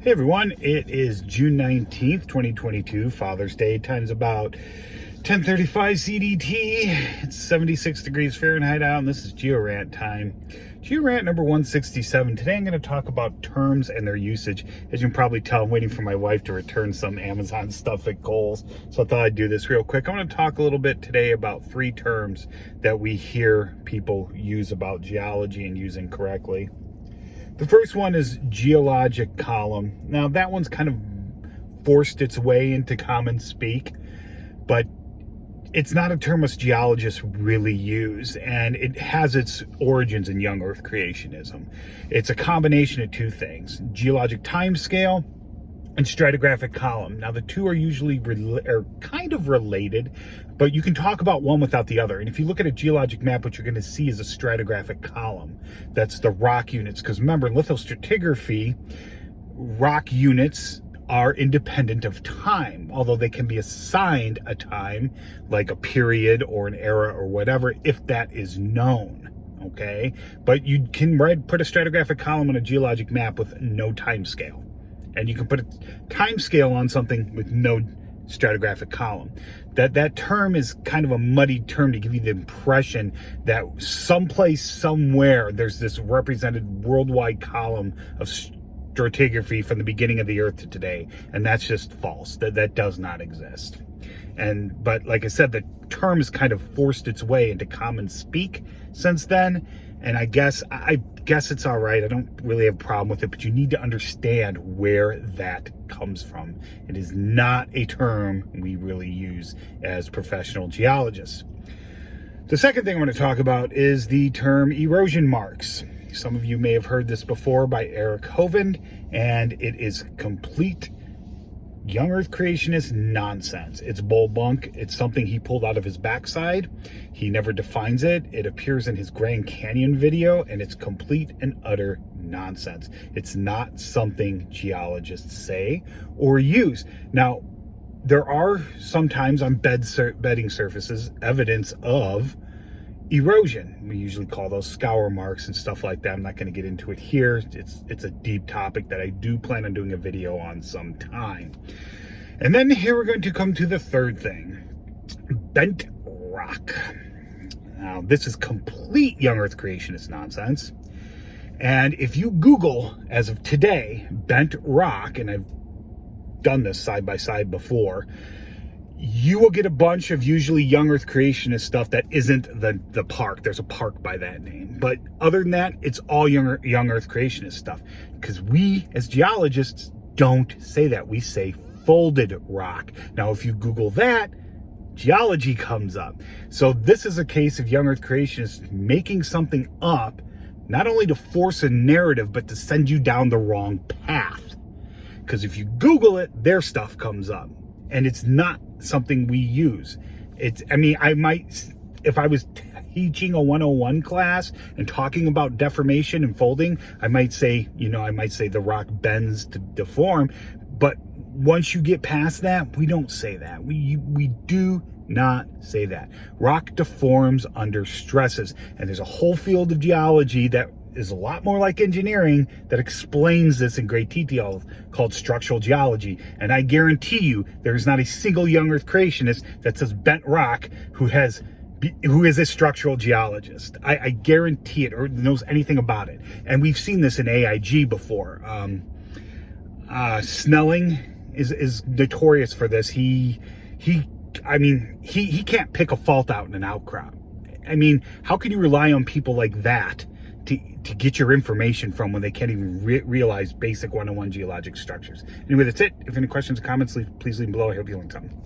Hey everyone, it is June 19th, 2022, Father's Day. Time's about 10:35 CDT. It's 76 degrees Fahrenheit out, and this is Geo-Rant time. Geo-Rant number 167. Today I'm going to talk about terms and their usage. As you can probably tell, I'm waiting for my wife to return some Amazon stuff at Kohl's, so I thought I'd do this real quick. I want to talk a little bit today about three terms that we hear people use about geology and use incorrectly. The first one is Geologic Column. Now that one's kind of forced its way into common speak, but it's not a term most geologists really use, and it has its origins in young Earth creationism. It's a combination of two things: geologic timescale and stratigraphic column. Now the two are usually kind of related, but you can talk about one without the other. And if you look at a geologic map, what you're going to see is a stratigraphic column. That's the rock units, because remember, in lithostratigraphy, rock units are independent of time, although they can be assigned a time, like a period or an era or whatever, if that is known. Okay, but you can put a stratigraphic column on a geologic map with no time scale. And you can put a time scale on something with no stratigraphic column. That term is kind of a muddy term to give you the impression that someplace, somewhere, there's this represented worldwide column of stratigraphy from the beginning of the Earth to today. And that's just false. That does not exist. But like I said, the term has kind of forced its way into common speak since then. And I guess it's all right. I don't really have a problem with it, but you need to understand where that comes from. It is not a term we really use as professional geologists. The second thing I want to talk about is the term erosion marks. Some of you may have heard this before by Eric Hovind, and it is complete young Earth creationist nonsense. It's bull bunk. It's something he pulled out of his backside. He never defines it. It appears in his Grand Canyon video, and it's complete and utter nonsense. It's not something geologists say or use. Now, there are sometimes on bedding surfaces evidence of erosion. We usually call those scour marks and stuff like that. I'm not going to get into it here. It's a deep topic that I do plan on doing a video on sometime. And then here we're going to come to the third thing: bent rock. Now this is complete young Earth creationist nonsense. And if you Google, as of today, bent rock, and I've done this side by side before, you will get a bunch of usually young Earth creationist stuff that isn't the park. There's a park by that name. But other than that, it's all young Earth creationist stuff. Because we, as geologists, don't say that. We say folded rock. Now, if you Google that, geology comes up. So this is a case of young Earth creationists making something up, not only to force a narrative, but to send you down the wrong path. Because if you Google it, their stuff comes up. And it's not something we use. I might, if I was teaching a 101 class and talking about deformation and folding, I might say the rock bends to deform. But once you get past that, we don't say that. We do not say that. Rock deforms under stresses. And there's a whole field of geology that is a lot more like engineering that explains this in great detail, called structural geology. And I guarantee you there is not a single young Earth creationist that says bent rock who is a structural geologist. I guarantee it, or knows anything about it. And we've seen this in AIG before. Snelling is notorious for this. He can't pick a fault out in an outcrop. I mean, how can you rely on people like that to get your information from when they can't even realize basic 101 geologic structures? Anyway, that's it. If any questions or comments, please leave them below. I hope you learned something.